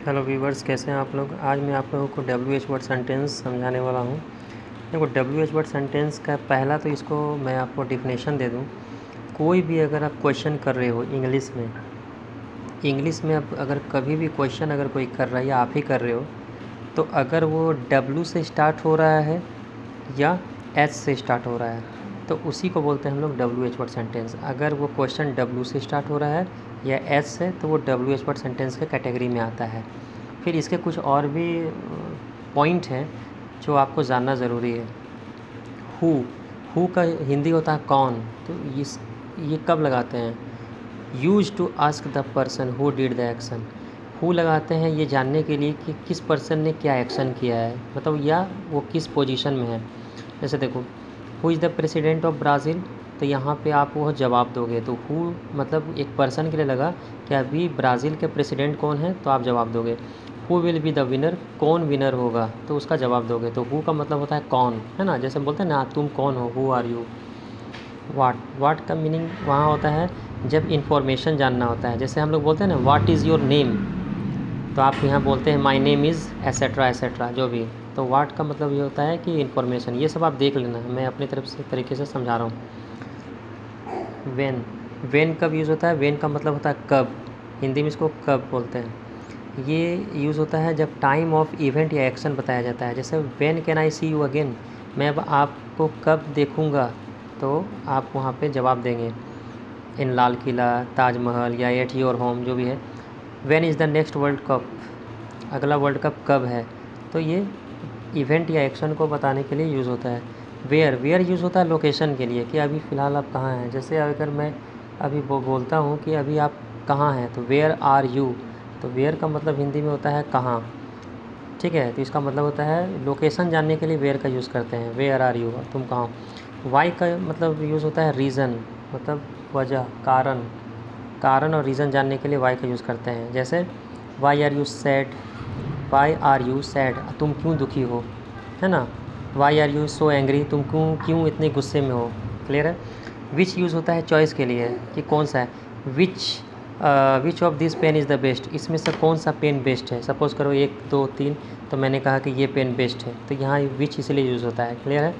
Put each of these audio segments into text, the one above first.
Hello viewers, कैसे हैं आप लोग। आज मैं आप लोगों को WH वर्ड सेंटेंस समझाने वाला हूँ। देखो, WH वर्ड सेंटेंस का पहला तो इसको मैं आपको डिफिनेशन दे दूँ। कोई भी अगर आप क्वेश्चन कर रहे हो इंग्लिश में अब अगर कभी भी क्वेश्चन अगर कोई कर रहा है या आप ही कर रहे हो, तो अगर वो W से स्टार्ट हो रहा है या H से स्टार्ट हो रहा है तो उसी को बोलते हैं हम लोग WH वर्ड सेंटेंस। अगर वो क्वेश्चन W से स्टार्ट हो रहा है या H से तो वो WH वर्ड सेंटेंस के कैटेगरी में आता है। फिर इसके कुछ और भी पॉइंट हैं जो आपको जानना ज़रूरी है। हु का हिंदी होता है कौन, तो ये कब लगाते हैं? Use to ask the person who did the action. Who लगाते हैं ये जानने के लिए कि किस पर्सन ने क्या एक्शन किया है, मतलब या वो किस पोजीशन में है। जैसे देखो, who is the president of Brazil, तो यहाँ पे आप वो जवाब दोगे तो हु मतलब एक पर्सन के लिए लगा कि अभी ब्राज़ील के प्रेसिडेंट कौन है, तो आप जवाब दोगे। Who will be the winner, कौन विनर होगा, तो उसका जवाब दोगे। तो हु का मतलब होता है कौन, है ना। जैसे बोलते हैं ना, तुम कौन हो, हु आर यू। वाट का मीनिंग वहाँ होता है जब इन्फॉर्मेशन जानना होता है। जैसे हम लोग बोलते हैं ना, वाट इज़ योर नेम, तो आप यहाँ बोलते हैं माई नेम इज़ एसेट्रा जो भी। तो वाट का मतलब ये होता है कि इन्फॉर्मेशन। ये सब आप देख लेना, मैं अपनी तरफ से तरीके से समझा रहा हूँ। वेन कब यूज़ होता है? वेन का मतलब होता है कब, हिंदी में इसको कब बोलते हैं। ये यूज़ होता है जब टाइम ऑफ इवेंट या एक्शन बताया जाता है। जैसे when can I see you again, मैं अब आपको कब देखूँगा, तो आप वहाँ पे जवाब देंगे इन लाल किला, ताजमहल या एट योर होम, जो भी है। When is the next world cup, अगला वर्ल्ड कप कब है, तो ये इवेंट या एक्शन को बताने के लिए यूज़ होता है। वेयर यूज़ होता है लोकेशन के लिए कि अभी फ़िलहाल आप कहाँ हैं। जैसे अगर मैं अभी बोलता हूँ कि अभी आप कहाँ हैं, तो वेयर आर यू, तो वेयर का मतलब हिंदी में होता है कहाँ, ठीक है। तो इसका मतलब होता है लोकेशन जानने के लिए वेयर का यूज़ करते हैं, वेयर आर यू, तुम कहाँ हो। वाई का मतलब यूज़ होता है रीज़न, मतलब वजह, कारण और रीज़न जानने के लिए वाई का यूज़ करते हैं। जैसे वाई आर यू सैड, तुम क्यों दुखी हो, है ना। Why are you so angry, तुम क्यों इतने गुस्से में हो। क्लियर है। विच यूज़ होता है चॉइस के लिए कि कौन सा है। Which of this pen is the best, इसमें से कौन सा पेन बेस्ट है। सपोज़ करो 1 2 3, तो मैंने कहा कि ये पेन बेस्ट है, तो यहाँ विच इसलिए यूज़ होता है। क्लियर है।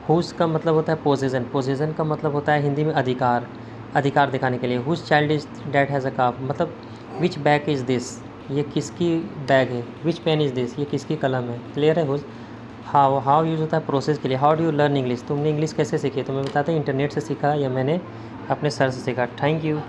हुज़ का मतलब होता है पोजेसन का मतलब होता है हिंदी में अधिकार दिखाने के लिए। Whose child is that has a calf, मतलब विच बैग इज़ दिस, ये किसकी बैग है। विच पेन इज़ दिस, ये किसकी कलम है। क्लियर है। हुज़ हाउ यूज़ होता है प्रोसेस के लिए। How do you learn English, तुमने इंग्लिश कैसे सीखी, तो मैं बताता हूँ इंटरनेट से सीखा या मैंने अपने सर से सीखा। Thank you.